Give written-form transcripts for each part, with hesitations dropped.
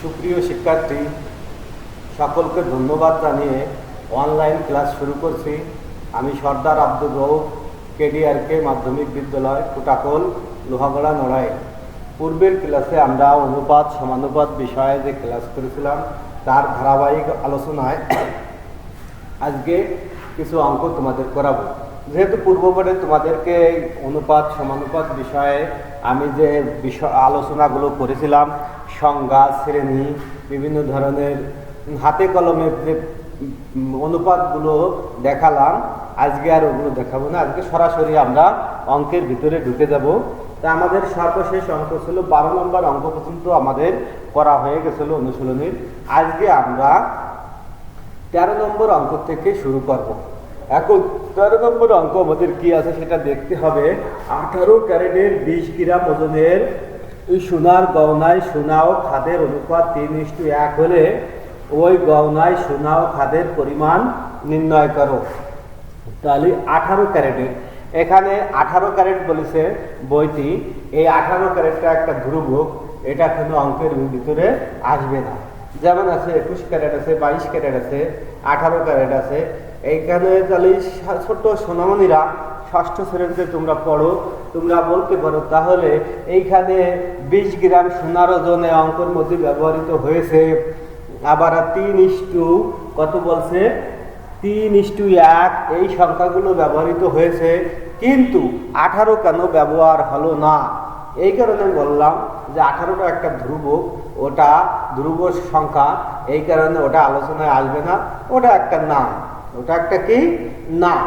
সুপ্রিয় শিক্ষার্থী সকলকে ধন্যবাদ জানিয়ে অনলাইন ক্লাস শুরু করছি। আমি সর্দার আব্দুর রউফ, কেডিআরকে মাধ্যমিক বিদ্যালয়, কুটাকল, লোহাগড়া, নড়াই। পূর্বের ক্লাসে আমরা অনুপাত সমানুপাত বিষয়ে যে ক্লাস করেছিলাম তার ধারাবাহিক আলোচনায় আজকে কিছু অঙ্ক তোমাদের করাবো। যেহেতু পূর্বপরে তোমাদেরকে অনুপাত সমানুপাত বিষয়ে আমি যে আলোচনাগুলো করেছিলাম, সংজ্ঞা, শ্রেণী, বিভিন্ন ধরনের হাতে কলমে যে অনুপাতগুলো দেখালাম, আজকে আর ওগুলো দেখাবো না। আজকে সরাসরি আমরা অঙ্কের ভিতরে ঢুকে যাব। তা আমাদের সর্বশেষ অঙ্ক ছিল 12 নম্বর অঙ্ক পর্যন্ত আমাদের করা হয়ে গেছিল অনুশীলনীর। আজকে আমরা 13 নম্বর অঙ্ক থেকে শুরু করব। এখন 13 নম্বর অঙ্ক আমাদের কি আছে সেটা দেখতে হবে। 18 ক্যারেটের 20 গ্রাম ওজনের সোনার গয়নায় সোনা ও খাদের অনুপাত 3:1 হলে ওই গয়নায় সোনা ও খাদের পরিমাণ নির্ণয় করো। তাহলে 18 ক্যারেটের, এখানে 18 ক্যারেট বলেছে বইটি। এই 18 ক্যারেটটা একটা ধ্রুবক, এটা কোনো অঙ্কের ভিতরে আসবে না। যেমন আছে 21 ক্যারেট আছে, 22 ক্যারেট আছে, 18 ক্যারেট আছে। এইখানে তাহলে ছোট্ট সোনামণিরা ষষ্ঠ শ্রেণীতে তোমরা পড়ো, তোমরা বলতে পারো তাহলে এইখানে 20 গ্রাম সোনার ওজনে অঙ্কের মধ্যে ব্যবহৃত হয়েছে। আবার 3 কত বলছে, 3:1 এই সংখ্যাগুলো ব্যবহৃত হয়েছে, কিন্তু 18 কেন ব্যবহার হলো না? এই কারণে বললাম যে 18টা একটা ধ্রুবক, ওটা ধ্রুব সংখ্যা, এই কারণে ওটা আলোচনায় আসবে না। ওটা একটা নাম, ওটা একটা কি নাম।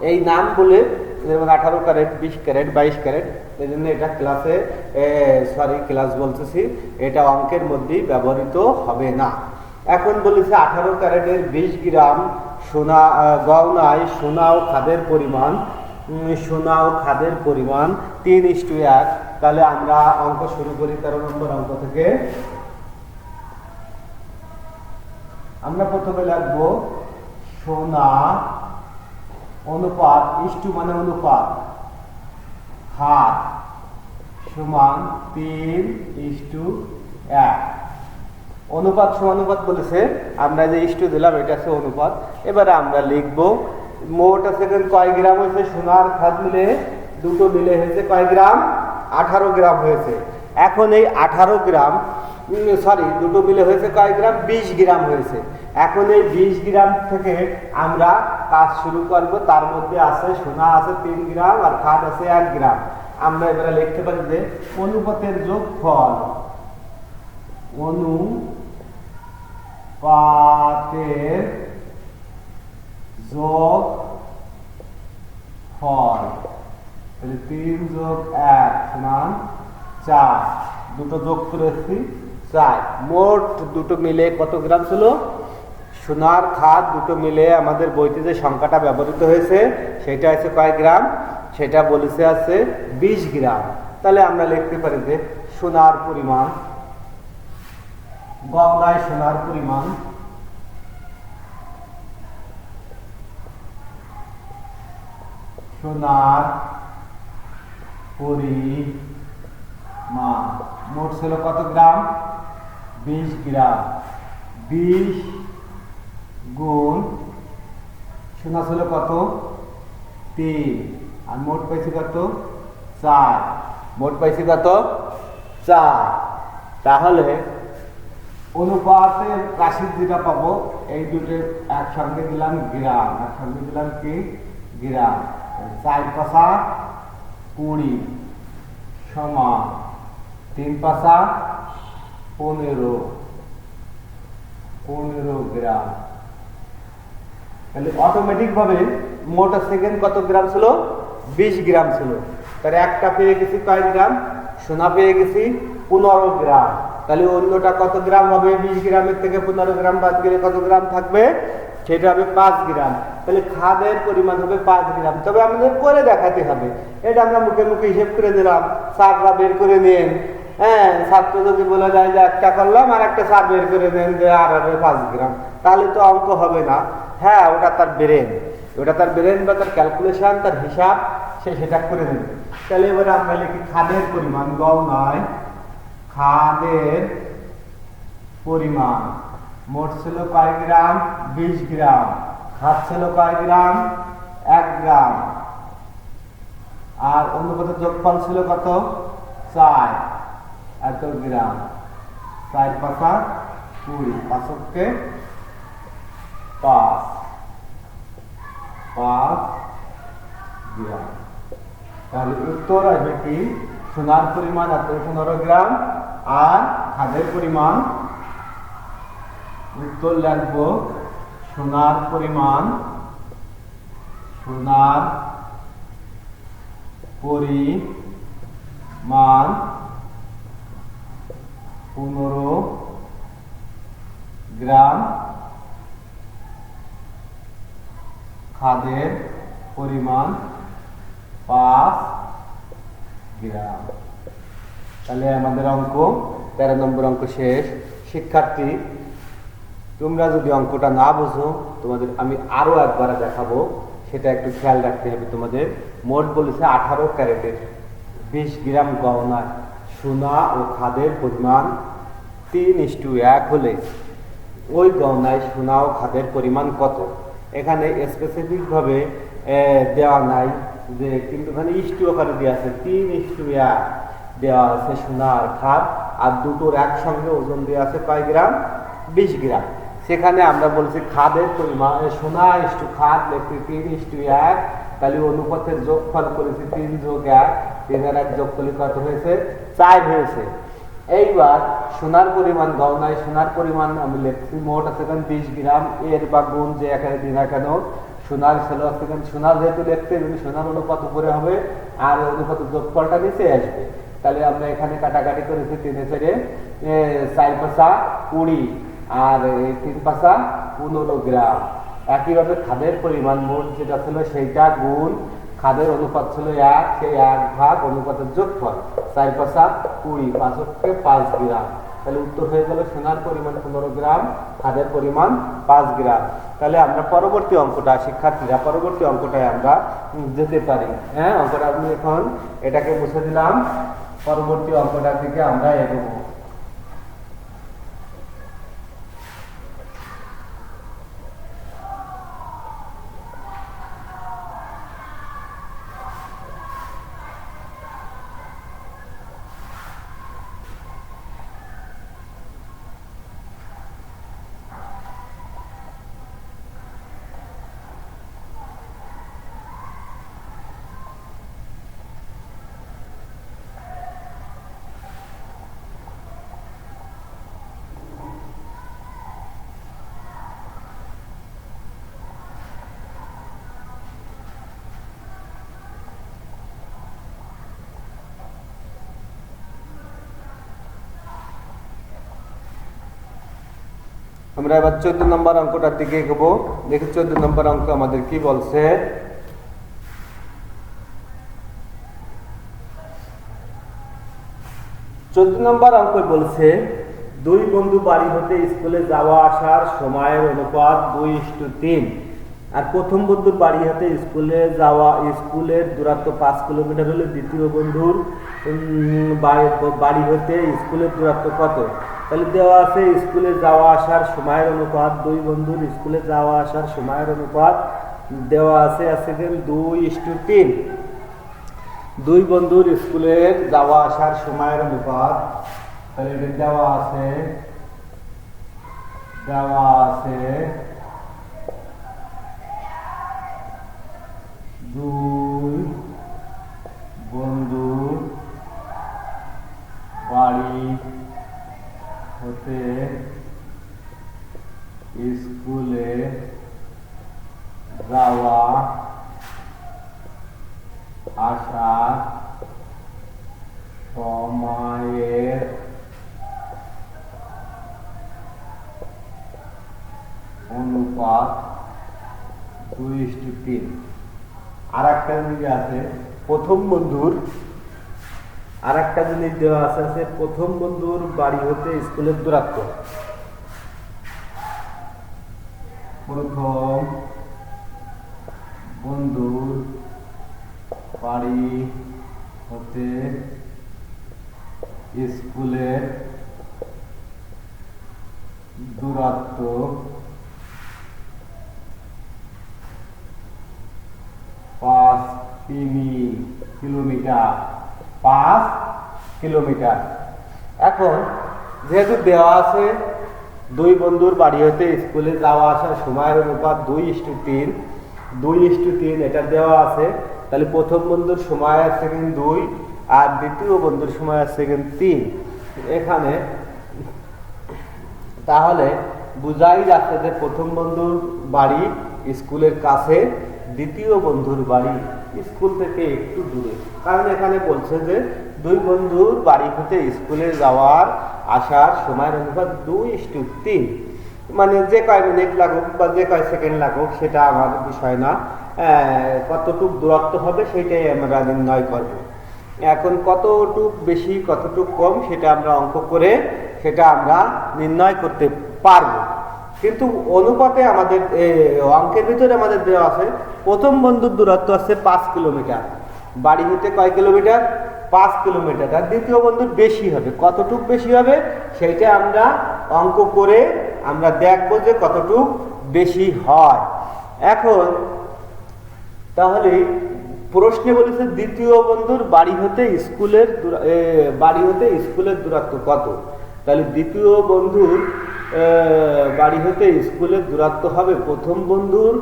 এই নাম বলে যেমন 18 ক্যারেট, 20 ক্যারেট, 22 ক্যারেট, এই জন্য এটা ক্লাস বলতেছি, এটা অঙ্কের মধ্যেই ব্যবহৃত হবে না। এখন বলেছে 18 ক্যারেটের 20 গ্রাম সোনা গয়নায় সোনা ও খাদের পরিমাণ 3:1। তাহলে আমরা অঙ্ক শুরু করি 13 নম্বর অঙ্ক থেকে। আমরা প্রথমে লিখবো সোনা অনুপাত মানে অনুপাত হাত সমান 3:1। অনুপাত সমানুপাত বলেছে, আমরা যে ইস্টু দিলাম এটা হচ্ছে অনুপাত। এবারে আমরা লিখবো মোট আছে কয় গ্রাম হয়েছে, সোনার খাদ মিলে দুটো মিলে হয়েছে কয় গ্রাম, 18 গ্রাম হয়েছে। এখন এই 18 গ্রাম দুটো মিলে হয়েছে কয় গ্রাম, 20 গ্রাম হয়েছে। এখন এই 20 গ্রাম থেকে আমরা কাজ শুরু করব। তার মধ্যে আছে সোনা আছে 3 গ্রাম আর খাদ আছে 1 গ্রাম। আমরা এবারে লিখতে পারি যে অনুপাতের যোগফল, অনুপাতের যোগফল, 3 + 1 = 4। দুটো যোগ করেছি 4। মোট দুটো মিলে কত গ্রাম ছিল, সোনার খাদ দুটো মিলে আমাদের বইতে যে সংখ্যাটা ব্যবহৃত হয়েছে সেটা আছে কয় গ্রাম, সেটা বলেছে আছে 20 গ্রাম। তাহলে আমরা লিখতে পারি যে সোনার পরিমাণ, গয়নায় সোনার পরিমাণ মোট ছিল কত গ্রাম, 20 গ্রাম। 20 গুণ সোনা ছিল কত, 3, আর মোট পাইছি কত, 4। মোট পাইছি কত, 4। তাহলে অনুপাতের রাশি যেটা পাবো, এই দুটো একসঙ্গে দিলাম গ্রাম, একসঙ্গে দিলাম কি গ্রাম। 4 × 5 = 20 সমান 3 × 5 15 গ্রাম। তাহলে অটোমেটিক ভাবে মোট সেকেন্ড কত গ্রাম ছিল, 20 গ্রাম ছিল। তার একটা পেয়ে গেছি কয় গ্রাম, সোনা পেয়ে গেছি 15 গ্রাম। তাহলে অন্যটা কত গ্রাম হবে, 20 গ্রামের থেকে 15 গ্রাম বাদ গেলে কত গ্রাম থাকবে, সেটা হবে 5 গ্রাম। তাহলে খাদের পরিমাণ হবে 5 গ্রাম। তবে আমাদের করে দেখাতে হবে, এটা আমরা মুখে মুখে হিসেব করে দিলাম, স্যাররা বের করে নিন। হ্যাঁ, ছাত্র যদি বলে যায় যে একটা করলাম আর একটা স্যার বের করে দেন যে আর হবে 5 গ্রাম, তাহলে তো অঙ্ক হবে না। হ্যাঁ, ওটা তার ব্রেন বা তার ক্যালকুলেশন, তার হিসাব, সেটা করে দেবে। তাহলে এবারে আমরা লিখি খাদের পরিমাণ, গয়নায় খাদের পরিমাণ। মোট ছিল কয় গ্রাম? 20 গ্রাম। খাদ ছিল কয় গ্রাম? 1 গ্রাম। আর অনুপাতের যোগফল ছিল কত? 4 এত গ্রাম। 4 পাঁচা 20, 5 5 গ্রাম। তাহলে উত্তর আসবে কি? সোনার পরিমাণ 15 গ্রাম আর খাদের পরিমাণ, উত্তর লিখব সোনার পরিমাণ 15 গ্রাম, খাদের পরিমাণ 5 গ্রাম। তাহলে আমাদের অঙ্ক 13 নম্বর অঙ্ক শেষ। শিক্ষার্থী, তোমরা যদি অঙ্কটা না বুঝো, তোমাদের আমি আরো একবার দেখাবো, সেটা একটু খেয়াল রাখতে হবে তোমাদের। মোট বলেছে 18 ক্যারেটের 20 গ্রাম গহনায় সোনা ও খাদের পরিমাণ 3:1 হলে ওই গহনায় সোনা ও খাদের পরিমাণ কত? এখানে স্পেসিফিক ভাবে দেওয়া নাই যে, কিন্তু এখানে ইস্টু আকারে দেওয়া আছে 3:1 দেওয়া আছে সোনা আর খাদ, আর দুটোর একসঙ্গে ওজন দেওয়া আছে কয় গ্রাম? 20 গ্রাম। সেখানে আমরা বলছি খাদের পরিমাণ সোনা ইস্টু খাদ লিখছি 3:1, তাহলে অনুপাতের যোগফল করেছি 3 যোগ 1, 3 আর 1 যোগ করলে কত হয়েছে? 4 হয়েছে। এইবার সোনার পরিমাণ গহনায় সোনার পরিমাণ আমি লিখছি মোট আছে 20 গ্রাম, এর বা গুণ যে এখানে দিন না কেন সোনার ছিল সোনার যেহেতু লিখতে সোনার অনুপাত উপরে হবে আর অনুপাতের যোগফলটা নিচে আসবে। তাহলে আমরা এখানে কাটাকাটি করেছি 3 4 4 পাঁচা 20 আর 3 পাঁচা 15 গ্রাম। একইভাবে খাদের পরিমাণ মোট যেটা ছিল সেইটা গুণ খাদের অনুপাত ছিল 1, সেই 1 ভাগ অনুপাতের যোগফল 4 পাঁচা 20, 5 গ্রাম। তাহলে উত্তর হয়ে গেল সোনার পরিমাণ 15 গ্রাম, খাদের পরিমাণ 5 গ্রাম। তাহলে আমরা পরবর্তী অঙ্কটা, শিক্ষার্থীরা পরবর্তী অঙ্কটায় আমরা যেতে পারি। হ্যাঁ, অঙ্কটা আমি এখন এটাকে মুছে দিলাম, পরবর্তী অঙ্কটার দিকে আমরা এগোবো। আমরা এবার 14 নম্বর অঙ্কটার দিকে এগোবো। দেখি 14 নম্বর অঙ্ক আমাদের কি বলছে। 14 নম্বর অঙ্ক বলছে, দুই বন্ধু বাড়ি হতে স্কুলে যাওয়া আসার সময়ের অনুপাত 2:3, আর প্রথম বন্ধুর বাড়ি হতে স্কুলের দূরত্ব 5 কিলোমিটার হলে দ্বিতীয় বন্ধুর বাড়ি হতে স্কুলের দূরত্ব কত? তাহলে দেওয়া আছে স্কুলে যাওয়া আসার সময়ের অনুপাত, দুই বন্ধুর স্কুলে যাওয়া আসার সময়ের অনুপাত দেওয়া আছে 2:3। দুই বন্ধুর স্কুলের যাওয়া আসার সময়ের অনুপাত, তাহলে এটা দেওয়া আছে 2 বন্ধুর বাড়ি হতে স্কুলে যাওয়া আসার সময়ের অনুপাত 2:3। আর একটা জিনিস আছে প্রথম বন্ধুর, আর একটা জিনিস দেওয়া আছে প্রথম বন্ধুর বাড়ি হতে স্কুলের দূরত্ব। প্রথম বন্ধুর বাড়ি হতে স্কুলের দূরত্ব 5 কিলোমিটার 5 কিলোমিটার। এখন যেহেতু দেওয়া আছে দুই বন্ধুর বাড়ি হতে স্কুলে যাওয়া আসার সময়ের অনুপাত 2:3 এটা দেওয়া আছে, তাহলে প্রথম বন্ধুর সময় আছে কিন্তু 2 আর দ্বিতীয় বন্ধুর সময় আছে কিন্তু 3। এখানে তাহলে বুঝাই যাচ্ছে যে প্রথম বন্ধুর বাড়ি স্কুলের কাছে, দ্বিতীয় বন্ধুর বাড়ি স্কুল থেকে একটু দূরে। কারণ এখানে বলছে যে দুই বন্ধুর বাড়ি হতে স্কুলে যাওয়ার আসার সময়ের অনুপাত 2:3, মানে যে কয় মিনিট লাগুক বা যে কয় সেকেন্ড লাগুক সেটা আমার বিষয় না, কতটুক দূরত্ব হবে সেটাই আমরা নির্ণয় করব। এখন কতটুক বেশি কতটুক কম সেটা আমরা অঙ্ক করে সেটা আমরা নির্ণয় করতে পারবো। কিন্তু অনুপাতে আমাদের অঙ্কের ভিতরে আমাদের দেওয়া আছে প্রথম বন্ধুর দূরত্ব আছে 5 কিলোমিটার, বাড়ি হতে কয় কিলোমিটার? 5 কিলোমিটার। আর দ্বিতীয় বন্ধুর বেশি হবে, কতটুক বেশি হবে সেইটা আমরা অঙ্ক করে আমরা দেখবো যে কতটুক বেশি হয়। এখন তাহলে প্রশ্নে বলেছে দ্বিতীয় বন্ধুর বাড়ি হতে স্কুলের দূরত্ব কত। তাহলে দ্বিতীয় বন্ধুর বাড়ি হতে স্কুলের দূরত্ব হবে প্রথম বন্ধুর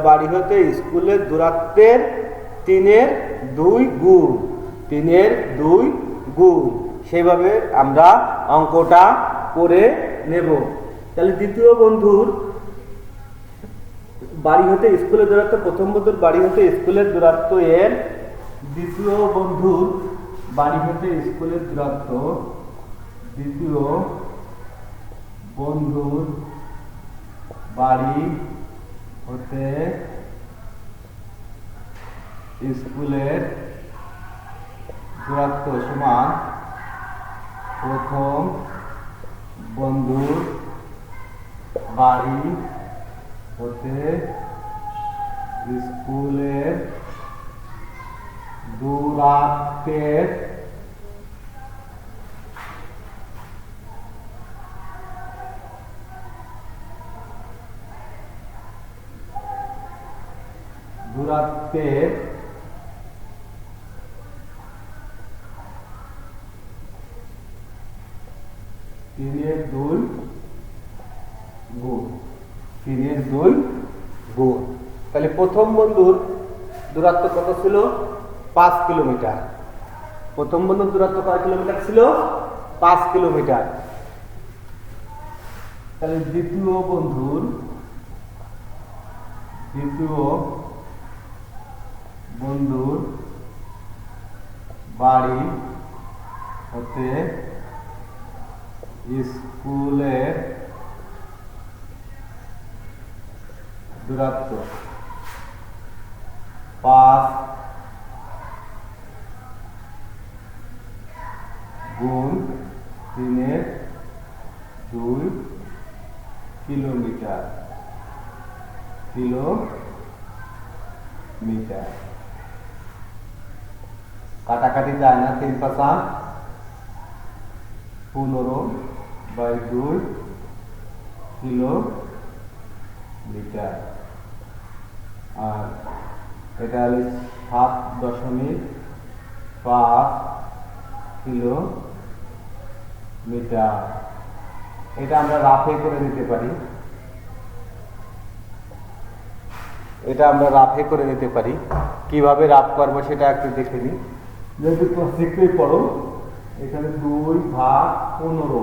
বাড়ি হতে স্কুলের দূরত্বের 3/2 গুণ, 3/2 গুণ। সেভাবে আমরা অঙ্কটা করে নেব। তাহলে দ্বিতীয় বন্ধুর বাড়ি হতে স্কুলের দূরত্ব প্রথম বন্ধুর বাড়ি হতে স্কুলের দূরত্ব এর দ্বিতীয় বন্ধুর বাড়ি হতে স্কুলের দূরত্ব, দ্বিতীয় বন্ধুর বাড়ি হতে স্কুলের দূরত্ব সমান প্রথম বন্ধুর বাড়ি হতে স্কুলের দূরত্বের দূরত্বের 3/2 গুণ, 3/2 গুণ। তাহলে প্রথম বন্ধুর দূরত্ব কত ছিল? 5 কিলোমিটার। প্রথম বন্ধুর দূরত্ব কয় কিলোমিটার ছিল? 5 কিলোমিটার। তাহলে দ্বিতীয় বন্ধুর বাড়ি হতে স্কুলের দূরত্ব 5 গুণ 3/2 কিলোমিটার, কাটাকাটি যায় না, 3×5=15/2 কিলোমিটার। আর এটা হলো 7.5 কিলোমিটার। এটা আমরা রাফে করে নিতে পারি, কিভাবে রাফ করবো সেটা একটু দেখে নিই। যেহেতু শিখতেই পড়ো, এখানে 2/15,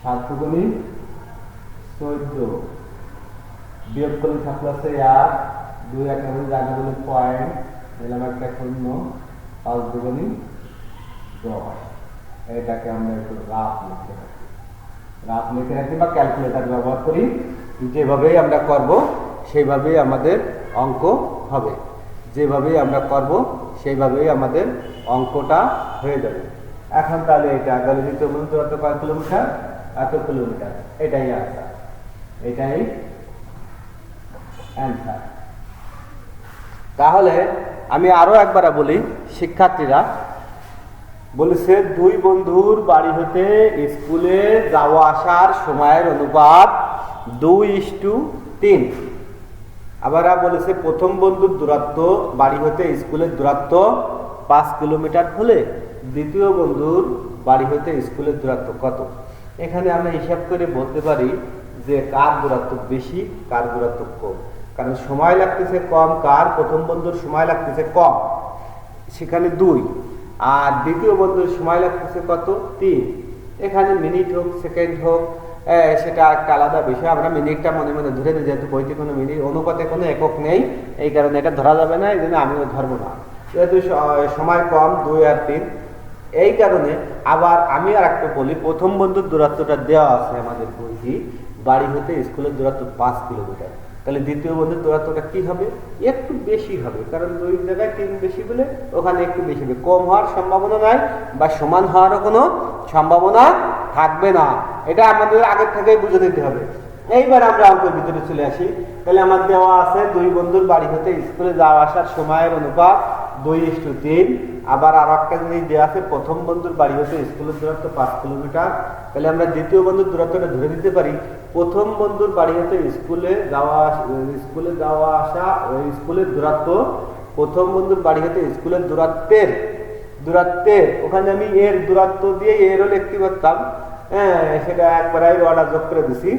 7×14, বিয়োগ করে থাকলে আছে 1, 2 একেবারে জায়গা বলে পয়েন্ট, দিলাম একটা 0, 5×10। এটাকে আমরা একটু রাফ লিখে রাখি বা ক্যালকুলেটর ব্যবহার করি। যেভাবেই আমরা করব সেইভাবেই আমাদের অঙ্ক হবে, যেভাবেই আমরা করব সেইভাবেই আমাদের অঙ্কটা হয়ে যাবে। এখন তাহলে এটা গেল দ্বিতীয় বন্ধুর দূরত্ব কয় কিলোমিটার? এত কিলোমিটার। এটাই আনসার, এটাই অ্যান্সার। তাহলে আমি আরো একবার বলি, শিক্ষার্থীরা বলেছে দুই বন্ধুর বাড়ি হতে স্কুলে যাওয়া আসার সময়ের অনুপাত 2:3। আবার বলেছে প্রথম বন্ধুর দূরত্ব বাড়ি হতে স্কুলের দূরত্ব 5 কিলোমিটার হলে দ্বিতীয় বন্ধুর বাড়ি হতে স্কুলের দূরত্ব কত। এখানে আমরা হিসাব করে বলতে পারি যে কার দূরত্ব বেশি কার দূরত্ব কম, কারণ সময় লাগতেছে কম কার, প্রথম বন্ধুর সময় লাগতেছে কম, সেখানে 2, আর দ্বিতীয় বন্ধুর সময় লাগতেছে কত 3। এখানে মিনিট হোক সেকেন্ড হোক সেটা একটা আলাদা বিষয়, আমরা মিনিটটা মনে মনে ধরে নিই, যেহেতু বইতে কোনো মিনিট অনুপাতে কোনো একক নেই এই কারণে এটা ধরা যাবে না, এই জন্য আমিও ধরবো না, যেহেতু সময় কম 2 আর 3 এই কারণে। আবার আমি আর একটা বলি, প্রথম বন্ধুর দূরত্বটা দেওয়া আছে আমাদের বইটি, বাড়ি হতে স্কুলের দূরত্ব 5 কিলোমিটার, তাহলে দ্বিতীয় বন্ধুর দূরত্বটা কি হবে, একটু বেশি হবে, কারণ 2 জায়গায় 3 বেশি বলে ওখানে একটু বেশি হবে, কম হওয়ার সম্ভাবনা নাই বা সমান হওয়ারও কোনো সম্ভাবনা থাকবে না, এটা আমাদের আগের থেকেই বুঝে নিতে হবে। এইবার আমরা অঙ্কের ভিতরে চলে আসি। তাহলে আমার দেওয়া আছে দুই বন্ধুর বাড়ি হতে স্কুলে যাওয়া আসার সময়ের অনুপাত 2:3। আবার আর একটা জিনিস দেওয়া আছে, প্রথম বন্ধুর বাড়ি হতে স্কুলের দূরত্ব 5 কিলোমিটার, তাহলে আমরা দ্বিতীয় বন্ধুর দূরত্বটা ধরে দিতে পারি প্রথম বন্ধুর বাড়ি হতে স্কুলে যাওয়া আসা স্কুলের দূরত্ব, প্রথম বন্ধুর বাড়ি হতে স্কুলের দূরত্বের ওখানে আমি এর দূরত্ব দিয়ে এরও লিখতে পারতাম, সেটা একবারই রটা যোগ করে দিছি,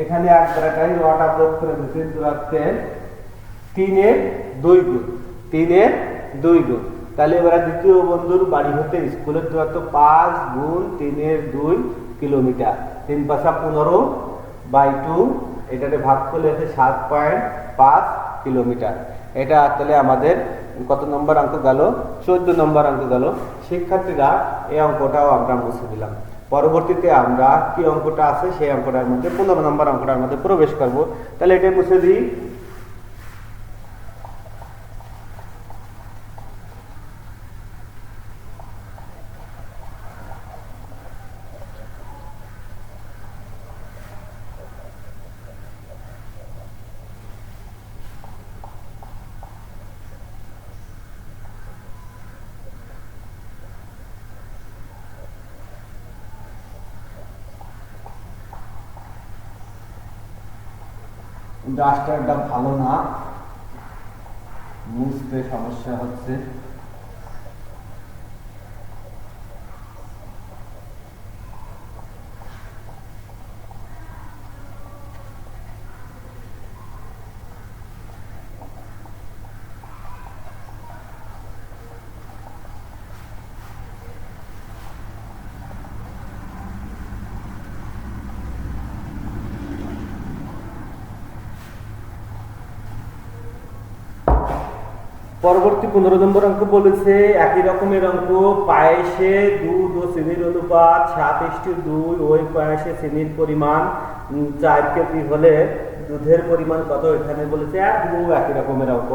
এখানে একবারটাই রটা যোগ করে দিছি, দূরত্বের 3-এর 2 গুণ, 3-এর 2 গুণ। তাহলে এবার দ্বিতীয় বন্ধুর বাড়ি হতে স্কুলের দূরত্ব 5 গুণ 3-এর 2 কিলোমিটার, 3 × 5 = 15/2, এটাতে ভাগ করলে আছে 7.5 কিলোমিটার। এটা তাহলে আমাদের কত নম্বর অঙ্ক গেল, 14 নম্বর অঙ্ক গেল। শিক্ষার্থীরা এই অঙ্কটাও আমরা মুছে দিলাম। পরবর্তীতে আমরা কি অঙ্কটা আছে সেই অঙ্কটার মধ্যে 15 নম্বর অঙ্কটার মধ্যে প্রবেশ করব। তাহলে এটা মুছে দিই। ডাস্টারটা ভালো না, মুছতে সমস্যা হচ্ছে। পরবর্তী 15 নম্বর অঙ্ক বলেছে একই রকমের অঙ্ক, পায়েসে দুধ ও চিনির অনুপাত 7:2, ওই পায়েসে চিনির পরিমাণ 4 কেজি হলে দুধের পরিমাণ কত। এখানে বলেছে একই রকমের অঙ্ক,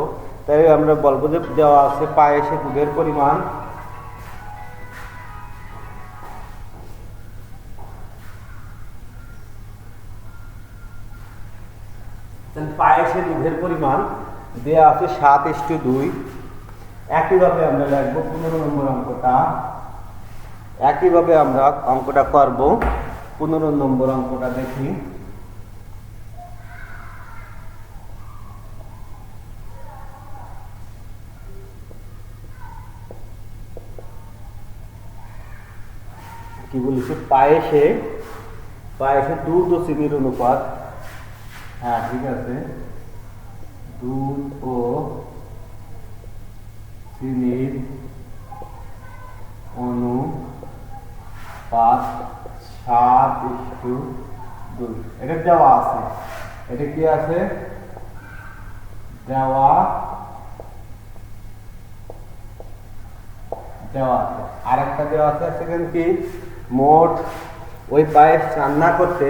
তাই আমরা বলবো যে দেওয়া আছে পায়েসে দুধের পরিমাণ পায়েসে দুধের পরিমাণ দেওয়া আছে 7:2। একইভাবে আমরা লিখবো 15 নম্বর অঙ্কটা, একইভাবে আমরা অঙ্কটা করব। 15 নম্বর অঙ্কটা দেখি। কি বলেছে, পায়েসে দুধ ও চিনির অনুপাত, হ্যাঁ ঠিক আছে, দুধ ও চিনির অনুপাত 7:2। এটা দেওয়া আছে, এটা কি আছে দেওয়া আছে, আর একটা দেওয়া আছে সেখানে কি মোট ওই পায়েস রান্না করতে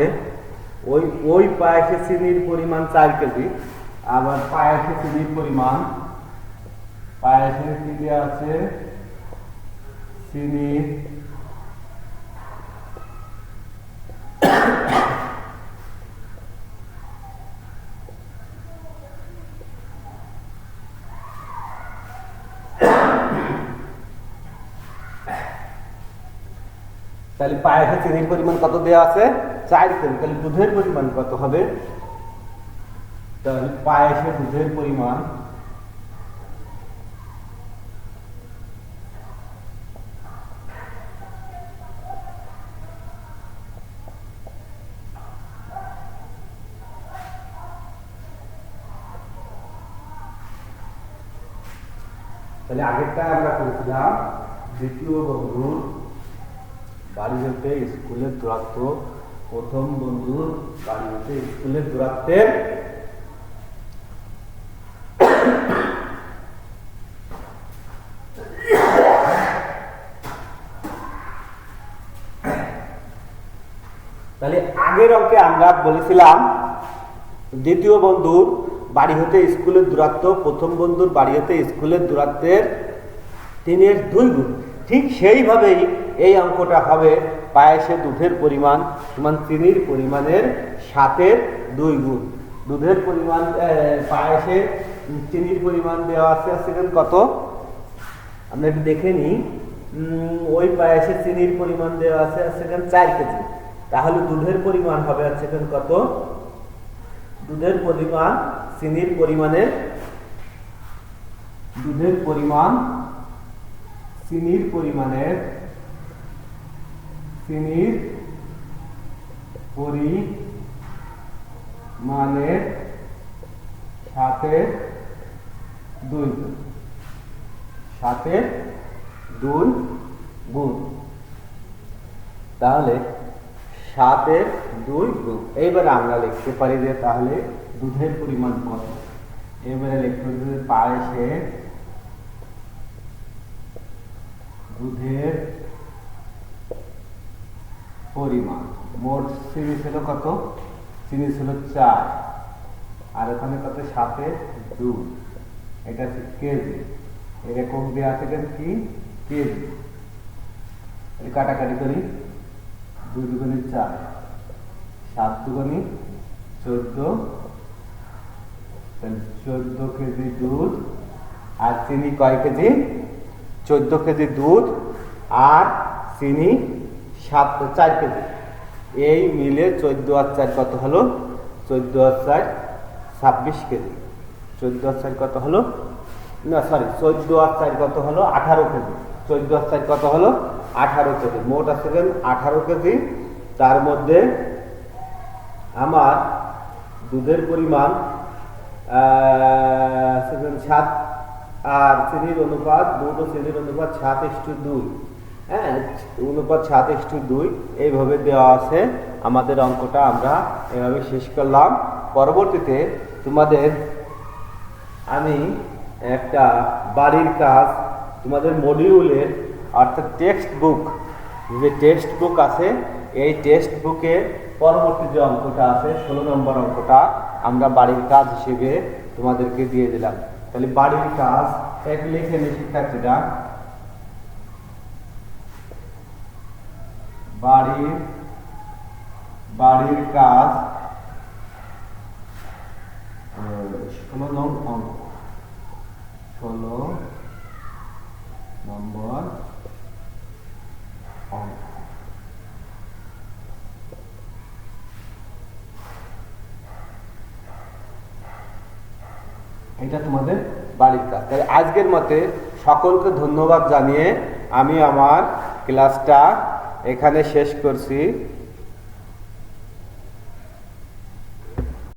ওই পায়েসে চিনির পরিমাণ 4 কেজি। আবার পায়েসে চিনির পরিমাণ, পায়েসে কি দেওয়া আছে চিনির তাহলে পায়েসে চিনির পরিমাণ কত দেওয়া আছে? 4 কেজি। তাহলে দুধের পরিমাণ কত হবে? তাহলে পায়েসে দুধের পরিমাণ তাহলে আগেরটা আমরা করেছিলাম দ্বিতীয় বন্ধুর বাড়ি হতে স্কুলের দূরত্ব, প্রথম বন্ধুর বাড়ি হতে স্কুলের দূরত্বের তাহলে আগের অঙ্কে আমরা বলেছিলাম দ্বিতীয় বন্ধুর বাড়ি হতে স্কুলের দূরত্ব প্রথম বন্ধুর বাড়ি হতে স্কুলের দূরত্বের 3 গুণ। ঠিক সেইভাবেই এই অঙ্কটা হবে পায়েসে দুধের পরিমাণ সমান চিনির পরিমাণের 7 গুণ। দুধের পরিমাণ পায়েসে চিনির পরিমাণ দেওয়া আছে সেখানে কত আমরা একটু দেখে নিই। ওই পায়েসে চিনির পরিমাণ দেওয়া আছে সেখানে 4 কেজি। তাহলে দুধের পরিমাণ হবে সেখানে কত? দুধের পরিমাণ চিনির পরিমাণের দুধের পরিমাণ চিনির পরিমাণের চিনির পরিমাণের 7 গুণ। তাহলে 7 গুণ। এইবারে আমরা লিখতে পারি যে তাহলে দুধের পরিমাণ কত। এবারে লিখতে হবে পায়েসে দুধের পরিমাণ। মোট চিনি ছিল কত? চিনি ছিল 4 আর ওখানে কত? 7 এটা হচ্ছে কেজি। এরকম দেওয়া আছে কি কেজি। কাটাকাটি করি, 2 দুগুণে 4, 7 দুগুণে 14, 14 কেজি দুধ। আর চিনি কয় কেজি? 14 কেজি দুধ আর চিনি 4 কেজি। এই মিলে 14 আর 4 কত হলো? 14 আর 4 26 কেজি। 14 আর 4 কত হলো? না সরি, 14 আর 4 কত হলো? 18 কেজি। 14 আর 4 কত হলো? 18 কেজি। মোট আছে 18 কেজি। তার মধ্যে আমার দুধের পরিমাণ 7 আর চিনির অনুপাত, দুধ ও চিনির অনুপাত 7:2। হ্যাঁ, অনুপাত 7:2 এইভাবে দেওয়া আছে। আমাদের অঙ্কটা আমরা এভাবে শেষ করলাম। পরবর্তীতে তোমাদের আমি একটা বাড়ির কাজ তোমাদের মডিউলের অর্থাৎ টেক্সট বুক, যে টেক্সট বুক আছে এই টেক্সট বুকে পরবর্তী যে অঙ্কটা আছে 16 নম্বর অঙ্কটা আমরা বাড়ির কাজ হিসেবে তোমাদেরকে দিয়ে দিলাম। তাহলে বাড়ির কাজ এক লিখে নি শিক্ষার্থীরা। বাড়ির কাজ 16 নম্বর অঙ্ক। 16 নম্বর অঙ্ক। এটা তোমাদের বাড়ির কাজ। তাই আজকের মতে সকলকে ধন্যবাদ জানিয়ে আমি আমার ক্লাসটা এখানে শেষ করছি।